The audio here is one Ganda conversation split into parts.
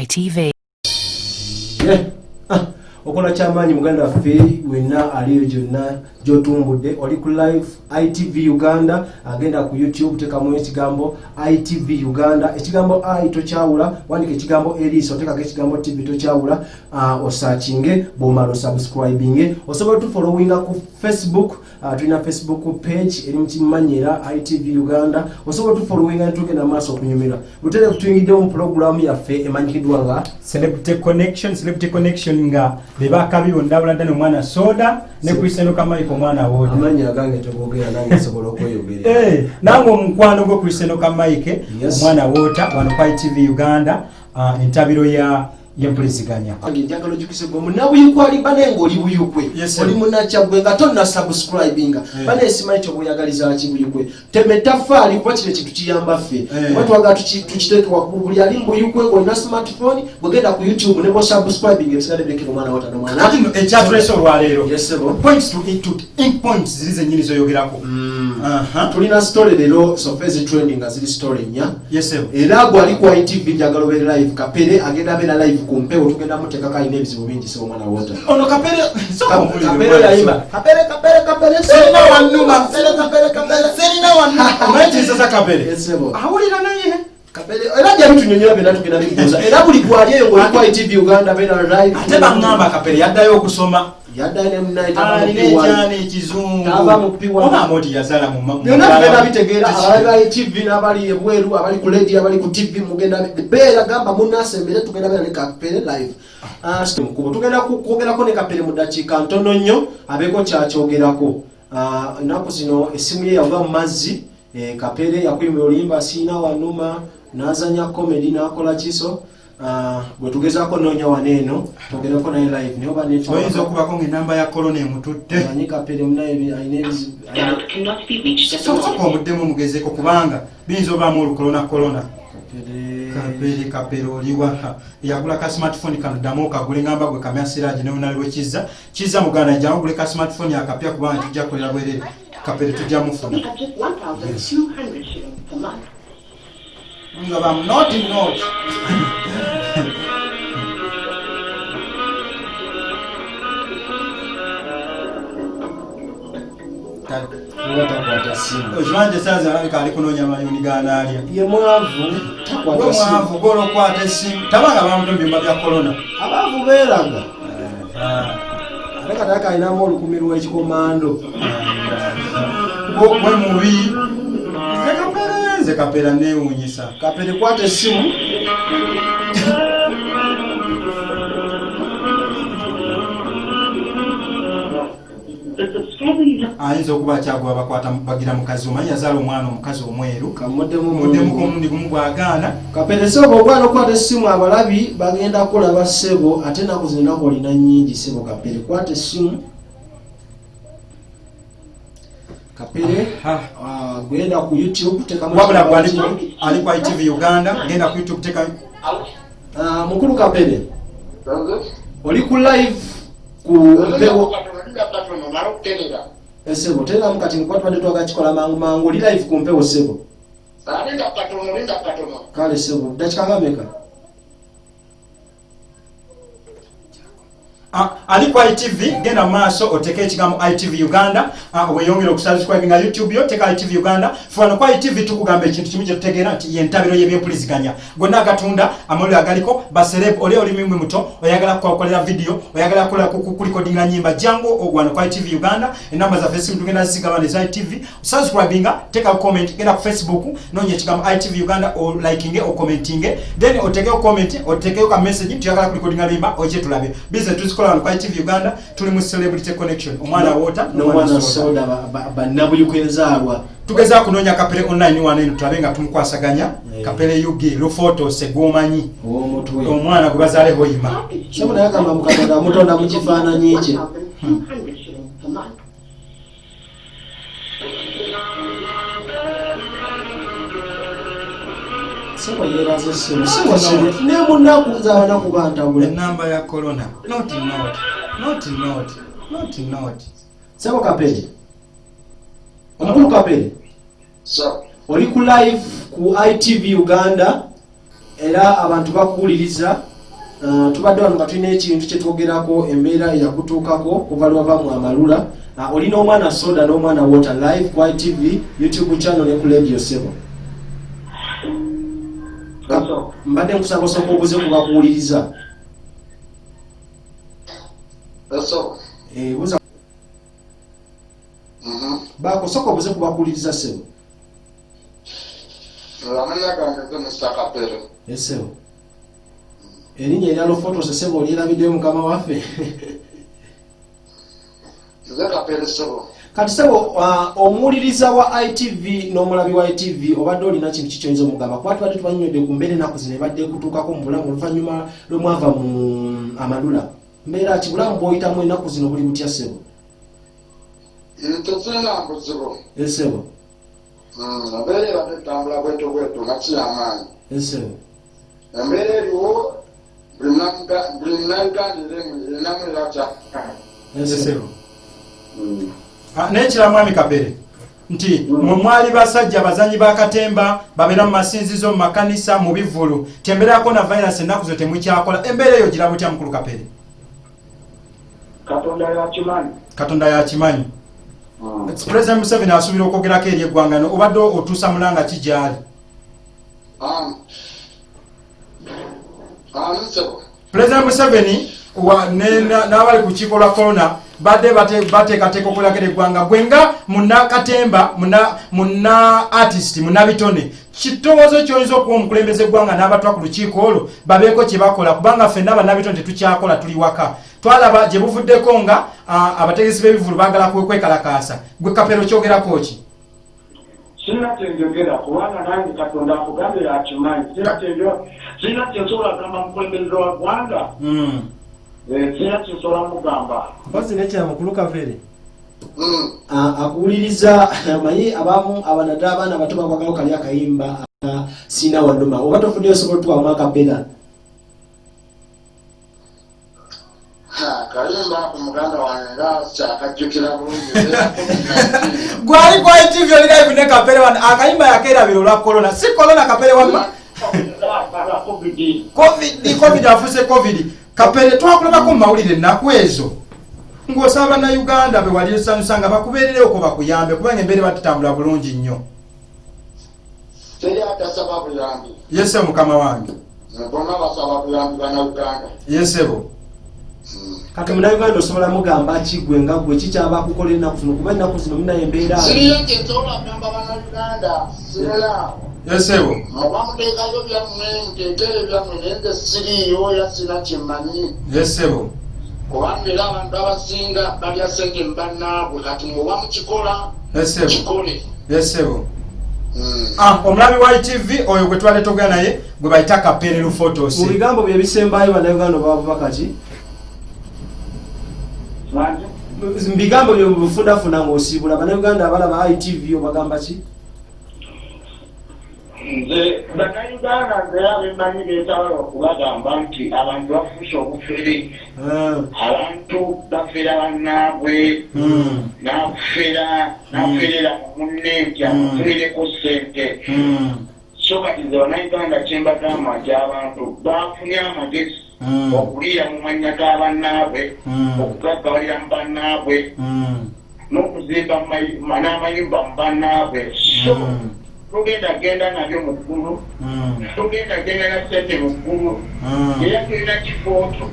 ITV. Okola kyamaanyi muganda waffe wenna aliyo gyonna gyotumbudde oli ku live ITV Uganda agenda ku YouTube tekamu ekigambo ITV Uganda ekigambo I tokyawula wandika ekigambo eriiso tekako ekigambo TV tokyawula osachinge bomalo subscribing osobola tufollowinga ku Facebook tulina Facebook page eri mukimanyira ITV Uganda osobola tufollowinga ntugenda maaso okunyumira butere kutuyingidde mu program yaffe emanyikiddwa nga Celebrity Connection nga beba kabibo ndabula ndane omwana soda ne Christian Kamaiko omwana woda amanya agange tebogera nange sobola okweyogera nange omukwano gwo Christian Kamaike omwana woda wano kwa ITV Uganda entabiro ya yempuliziganya njagala jukise gwo munabuyukwe ali banengo oli buyukwe oli munakyagwe nga tonna subscribinga bane esimanyi kyo buyagaliza kibuyukwe temetafaali kuba kino kintu kiyamba ffe kuba twaga tukiteeke waggulu buli ali mbuyukwe ng'olina smartphone bwegenda ku YouTube ne bo subscribing ebisigale birekera omwana wota nomwana ati ekyatulesa olwaleero points to points ziri zennyini zoyogerako tulina story leero sofezi trending nga ziri story nnya era gwe ali ku ITV njagala obeere live kapere agenda abeera live kumpewo tugenda mutekako alina ebizibu bingi si omwana wota ono kapere yayimba kapere serina wannuma omanyikirizasa kapere awulira naye era jali tunyonyola byonna tugenda bibuuza era buli gwali eyo ng'oli ku ITV Uganda beera live ate baŋŋamba kapere yaddayo okusoma yaddayo nemunaitaani ekizungu omamoti yazala byonna tugenda bitegeera abali ba ITV n'abali ebweru abali ku radio abali ku TV mugenda beera gamba munnasembere tugenda beera ne kapere live tugenda kwogerako ne kapere mu ddakiika ntono nnyo abeeko kyakyogerako ennaku zino essimu ye yava mu mazzi kapere yakuyimira olimba asiina wannuma n'azanya comedy n'akola kiso bwe tugezaako noonya waneeno twogerako naye live naye oba oyinza okubako ng'enamba ya korona emututte manyi kapere munaye soka omuddemu omugezeeko kubanga biyinza obaamu olukorona kapere oliwa yagula ka smartphone kano ddamu okagule ngamba gwe kamya siraaji neonaliwe kizza muganda jangu gule ka smartphone yakapya kubanga tujja kukolera bwerere kapere tujja mufuna nga bamu not okimanyi esaazi alabika ali kunoonya mayuni ganaalya ye mwavu gwolokwata essimu tabanga bamuto mubimba bya korona abaavu beeranga ate kataka alinamu olukumi lw'ekikomando gwe mubi nze kapera neewuunyisa kapere kwata essimu ayinza okuba kyagwa bakwata bagira mukazi omanyi yazaala omwana omukazi omweru muddemu komundi gumu bwagaana kapere sebo ogwana okwata essimu abalabi bagenda kulaba ssebo ate naku zino naku olina nnyingi ssebo kapere kwata essimu kapere gwenda ku YouTube wabula gwali ali ku ITV Uganda genda ku YouTube teka mukulu kapere oli ku live ku mpewo esebo tera mukati nkwatwadde twagakikola mangu oli live ku mpewo sebo kale sebo dakika ngameka ali ku ITV genda maaso oteke ekigambo ITV Uganda weyongera okusubscribe nga YouTube yo teka ITV Uganda fano kwa ITV tukugamba ekintu kimu kye tutegeera nti yentabiro y'ebyempuliziganya gonna agatunda amawulire agaliko baserep oli mimwe muto oyagala kukolera video oyagala kukola kulikodinga nyimba jango ogwana kwa ITV Uganda enamba za Facebook tugenda zigabane za ITV subscribinga teka comment genda ku Facebook nonye ekigambo ITV Uganda o liking o commenting then oteke comment oteke ka message tuyagala kulikodinga limba oje tulabe business tuzikola kwa ITV Uganda tuli mu Celebrity Connection omwana wota n'omwana soda bannabuyukwenzaalwa tugeza kunoonya kapere online waneeno tulabenga tumukwasaganya kapere yugi lufoto segwomanyi omwana gwe bazaaleho yima sebo naye agamba mukatonda mutonda mu kifaananyi kye sebo yeeraza essimu ne munaku zaabanaku bantawula enamba ya corona not sebo kapere omukulu kapere oli ku live ku ITV Uganda era abantu bakuwuliriza tubadde wano nga tulina ekintu kye twogerako embeera eyakutuukako kuva lwava mu amalula. Olina omwana Soda n'omwana Water live ku ITV YouTube channel ne ku Radio 7. Mbadde nkusaba osooka obuze kubakuwuliriza. Buza. Baako sooka obuze kubakuwuliriza sebo. Amanya gange Mr. Kapere. Sebo. Erinnya eryalo photos sebo olyerabiddeyo mukama waffe. Kapere sebo. Kati sebo omuwuliriza wa ITV n'omulabi wa ITV obadde olina kintu kikyonyiza omugamba kuba tubadde tubanyonyodde ku mbeera ennaku zino ebadde kutuukako mu bulamu oluvannyuma lw'omwava mu amalula. Mbeera ati bulamu bw'oyitamu ennaku zino buli butya sebo? Tezirina mbuzibu. Sebo. Embeera ebadde etambula bweto nga kiyamaanyi. Sebo. Embeera eriwo buli munnayuganda erinamu erakya. Sebo. N'ekira mwami Kapere nti mwe mwali basajja abazanyi ba katemba babeera mu masinzizo mu makanisa mu bivulu tembeera ya coronavirus ennaku zo temukyakola embeera eyo gira butya mukulu Kapere? Katonda yakimanyi. President Museveni asuubira okwogerako eri eggwanga no obadde otuusa mulanga ki gyali? President Museveni n'abali ku kiiko lwa corona badde bateekateeka okulagera eggwanga gwenga munnakatemba munna artist munnabitone kitowoozo kyoyinza okuba omukulembeze eggwanga n'abatwa ku lukiiko olwo babeeko kye bakola kubanga ffenna bannabitone tetukyakola tuli waka twalaba gye buvuddeko nga abategesi b'ebivulu baagala kwekalakaasa. Gwe Kapere okyogerako ki? Sina tenjogera kubanga nange Katonda akugambe yakimanyi. Sina kyensobola kugamba mukulembeze wa ggwanga. Sina kyensobola mugamba. Mpozi nekya mukulu Kapere. Akuwuliriza amanyi abamu abanadde abaana abato bakwagala kali akayimba sina waduma oba tofuddeyo osobola otuwamu akabega. Kayimba ku muganda wange nga kyakajjukira bulungi. Gwali kwa ITV oli live ne Kapere wano akayimba yakeerabira olwa corona si corona Kapere wamma covid afuse covid Kapere twakulabako mu mawulire ennaku ezo ng'osaba bannayuganda be wali esanyusa nga bakubeerereyo ko bakuyambe kubanga embeera batutambula bulungi nnyo. Teri atasaba buyambi. Yese mukama wange. Bonna basaba buyambi bannayuganda. Yesebo. Kati munnayuganda osobola mugamba kigwe nga gwe kikyaba akukola ennaku zino kuba ennaku zino muna embeera. Siriyo kyensobola kugamba bannayuganda sirina. Yesebo. Oba muteekayo byammwe muteekere byammwe naye nze siriiyo ya sina kyemmanyi. Yesebo. Kubanga era abantu abasinga balya ssente mu bannaabwe kati muba mukikola kikole. Yesebo. Omulabi wa ITV oyo gwe twali togera naye gwe bayita Kapere Lufotos. Mu bigambo bye bisembayo bannayuganda baba kati. Mbigambo bye bufundafuna ng'osiibula bannayuganda abalaba ITV obagamba ki? Nze bannayuganda nze abemanyi beetawala okubagamba nti abantu bafuuse obufere. Abantu bafera bannaabwe n'aferera mu munne nti amufunireko ssente. So kati nze bannayuganda kye mbagamba nti abantu bafunye amagezi okuliira mu mannya ga bannaabwe okugaggabalira mu bannaabwe n'okuzimba n'amayumba mu bannaabwe. So tugenda genda nabyo mu ggulu tugenda genda na ssente mu ggulu era tulina kifooto.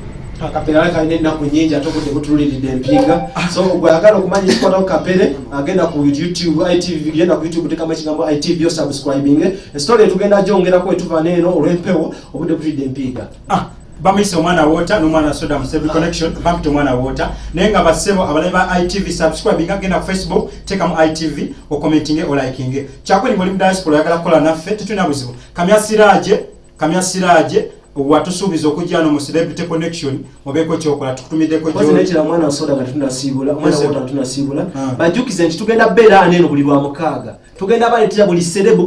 Kapere alina ennaku nnyingi ate obudde butuliridde empiiga so gwe ayagala okumanya ekikwatako Kapere agenda ku YouTube ITV genda ku YouTube tekamu ekigambo ITV osubscribing esitole etugenda gyongerako etuva neeno olw'empewo obudde butulidde empiiga. Bamuyise omwana Water n'omwana Soda mu Stable Connection bampita omwana Water naye nga bassebo abalabi ba ITV subscribing agenda ku Facebook tekamu ITV okomentinge olaikinge kyakuli ng'oli mu diaspora oyagala kukola naffe tetulina buzibu kamya siraaje watusuubiza okujja no mu Celebrity Connection obeeko kyokola tukutumiddeko gyo nekira mwana Soda nga tunasiibula omwana Water tunasiibula bajjukize nti tugenda beera aneeno buli lwa mukaaga tugenda baleetera buli serebu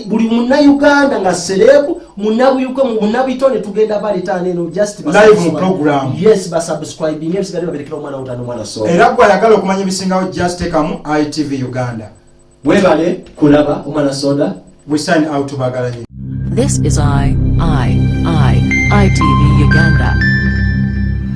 buli munnayuganda nga serebu munnabitone tugenda baleeta aneeno just live mu program. Yes basubscribing ebisigale baberekera omwana Water n'omwana Soda era gwe ayagala okumanya ebisingawo just tekamu ITV Uganda webale kulaba omwana Soda we sign out bagala This is ITV Uganda.